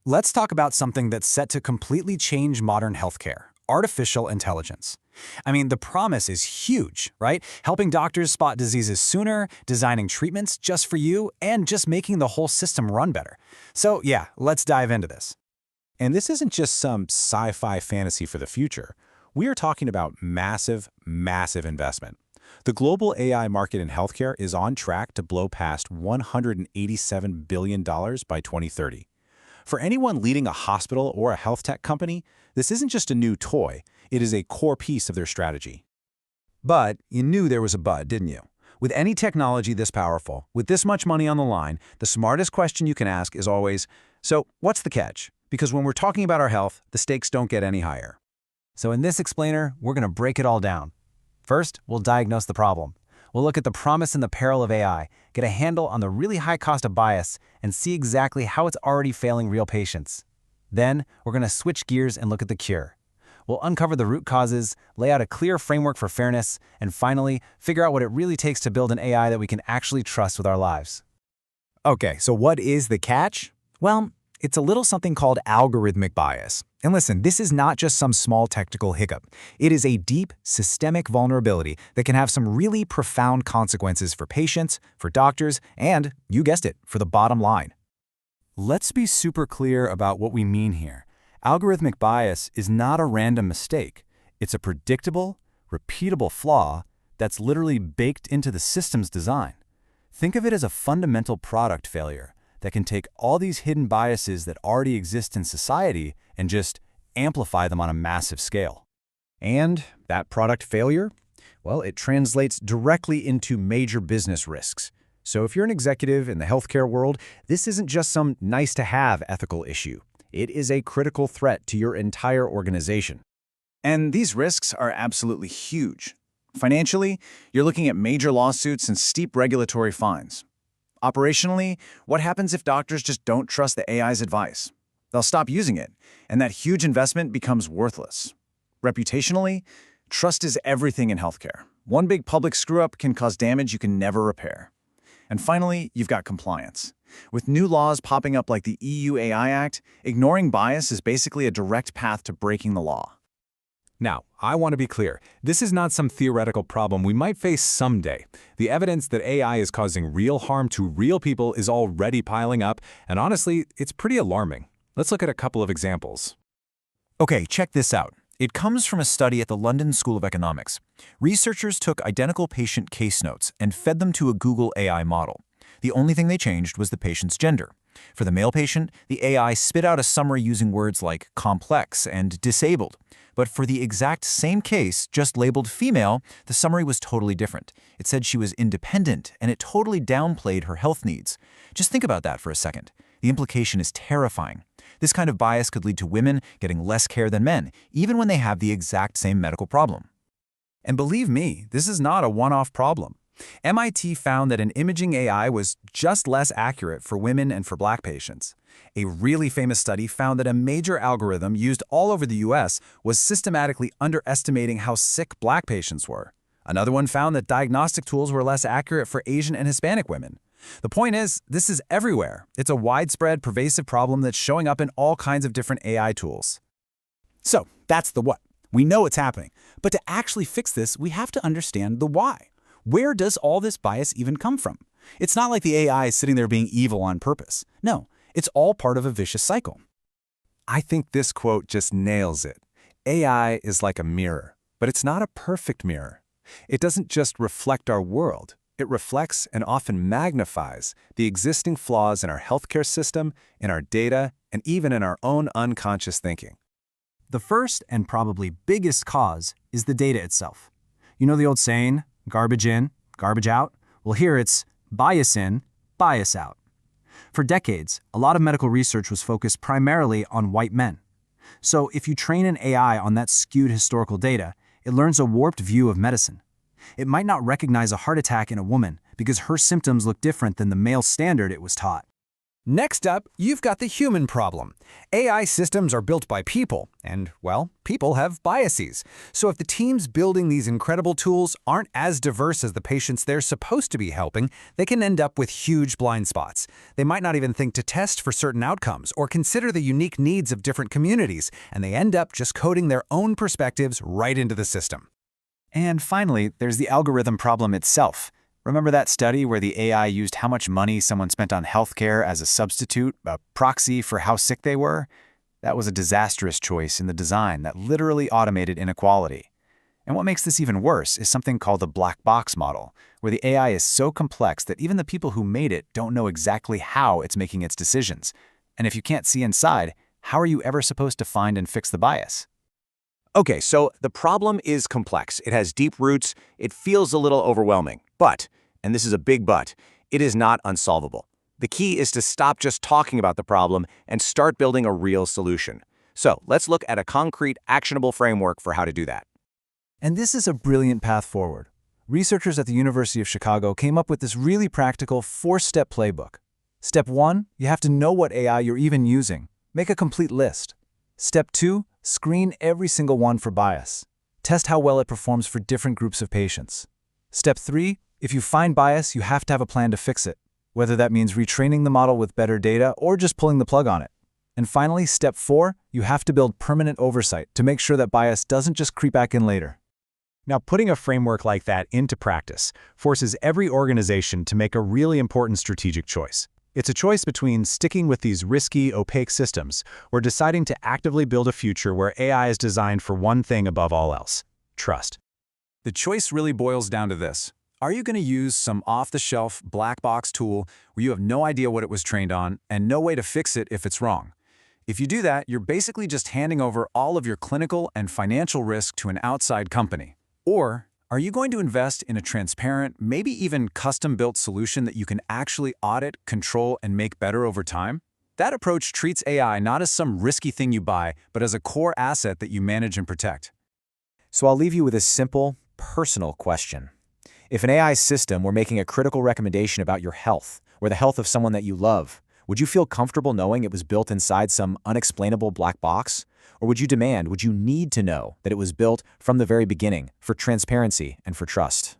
let's talk about something that's set to completely change modern healthcare: artificial intelligence. I mean, the promise is huge, right? Helping doctors spot diseases sooner, designing treatments just for you, and just making the whole system run better. So yeah, let's dive into this. And this isn't just some sci-fi fantasy for the future. We are talking about massive, massive investment. The global AI market in healthcare is on track to blow past $187 billion by 2030. For anyone leading a hospital or a health tech company, this isn't just a new toy, it is a core piece of their strategy. But you knew there was a but, didn't you? With any technology this powerful, with this much money on the line, the smartest question you can ask is always, so what's the catch? Because when we're talking about our health, the stakes don't get any higher. So in this explainer, we're going to break it all down. First, we'll diagnose the problem. We'll look at the promise and the peril of AI, get a handle on the really high cost of bias, and see exactly how it's already failing real patients. Then, we're going to switch gears and look at the cure. We'll uncover the root causes, lay out a clear framework for fairness, and finally, figure out what it really takes to build an AI that we can actually trust with our lives. Okay, so what is the catch? Well, it's a little something called algorithmic bias. And listen, this is not just some small technical hiccup. It is a deep, systemic vulnerability that can have some really profound consequences for patients, for doctors, and, you guessed it, for the bottom line. Let's be super clear about what we mean here. Algorithmic bias is not a random mistake. It's a predictable, repeatable flaw that's literally baked into the system's design. Think of it as a fundamental product failure that can take all these hidden biases that already exist in society and just amplify them on a massive scale. And that product failure? Well, it translates directly into major business risks. So if you're an executive in the healthcare world, this isn't just some nice-to-have ethical issue. It is a critical threat to your entire organization. And these risks are absolutely huge. Financially, you're looking at major lawsuits and steep regulatory fines. Operationally, what happens if doctors just don't trust the AI's advice? They'll stop using it, and that huge investment becomes worthless. Reputationally, trust is everything in healthcare. One big public screw-up can cause damage you can never repair. And finally, you've got compliance. With new laws popping up like the EU AI Act, ignoring bias is basically a direct path to breaking the law. Now, I want to be clear. This is not some theoretical problem we might face someday. The evidence that AI is causing real harm to real people is already piling up, and honestly, it's pretty alarming. Let's look at a couple of examples. Okay, check this out. It comes from a study at the London School of Economics. Researchers took identical patient case notes and fed them to a Google AI model. The only thing they changed was the patient's gender. For the male patient, the AI spit out a summary using words like complex and disabled. But for the exact same case, just labeled female, the summary was totally different. It said she was independent, and it totally downplayed her health needs. Just think about that for a second. The implication is terrifying. This kind of bias could lead to women getting less care than men, even when they have the exact same medical problem. And believe me, this is not a one-off problem. MIT found that an imaging AI was just less accurate for women and for Black patients. A really famous study found that a major algorithm used all over the US was systematically underestimating how sick Black patients were. Another one found that diagnostic tools were less accurate for Asian and Hispanic women. The point is, this is everywhere. It's a widespread, pervasive problem that's showing up in all kinds of different AI tools. So, that's the what. We know it's happening. But to actually fix this, we have to understand the why. Where does all this bias even come from? It's not like the AI is sitting there being evil on purpose. No, it's all part of a vicious cycle. I think this quote just nails it. AI is like a mirror, but it's not a perfect mirror. It doesn't just reflect our world. It reflects and often magnifies the existing flaws in our healthcare system, in our data, and even in our own unconscious thinking. The first and probably biggest cause is the data itself. You know the old saying, garbage in, garbage out? Well, here it's bias in, bias out. For decades, a lot of medical research was focused primarily on white men. So if you train an AI on that skewed historical data, it learns a warped view of medicine. It might not recognize a heart attack in a woman because her symptoms look different than the male standard it was taught. Next up, you've got the human problem. AI systems are built by people, and, well, people have biases. So if the teams building these incredible tools aren't as diverse as the patients they're supposed to be helping, they can end up with huge blind spots. They might not even think to test for certain outcomes or consider the unique needs of different communities, and they end up just coding their own perspectives right into the system. And finally, there's the algorithm problem itself. Remember that study where the AI used how much money someone spent on healthcare as a substitute, a proxy for how sick they were? That was a disastrous choice in the design that literally automated inequality. And what makes this even worse is something called the black box model, where the AI is so complex that even the people who made it don't know exactly how it's making its decisions. And if you can't see inside, how are you ever supposed to find and fix the bias? Okay, so the problem is complex. It has deep roots. It feels a little overwhelming. But, and this is a big but, it is not unsolvable. The key is to stop just talking about the problem and start building a real solution. So let's look at a concrete, actionable framework for how to do that. And this is a brilliant path forward. Researchers at the University of Chicago came up with this really practical 4-step playbook. Step 1, you have to know what AI you're even using. Make a complete list. Step 2, screen every single one for bias. Test how well it performs for different groups of patients. Step 3, if you find bias, you have to have a plan to fix it, whether that means retraining the model with better data or just pulling the plug on it. And finally, Step 4, you have to build permanent oversight to make sure that bias doesn't just creep back in later. Now, putting a framework like that into practice forces every organization to make a really important strategic choice. It's a choice between sticking with these risky, opaque systems or deciding to actively build a future where AI is designed for one thing above all else: trust. The choice really boils down to this. Are you going to use some off-the-shelf black box tool where you have no idea what it was trained on and no way to fix it if it's wrong? If you do that, you're basically just handing over all of your clinical and financial risk to an outside company. Or are you going to invest in a transparent, maybe even custom-built solution that you can actually audit, control, and make better over time? That approach treats AI not as some risky thing you buy, but as a core asset that you manage and protect. So I'll leave you with a simple, personal question. If an AI system were making a critical recommendation about your health or the health of someone that you love, would you feel comfortable knowing it was built inside some unexplainable black box? Or would you need to know that it was built from the very beginning for transparency and for trust?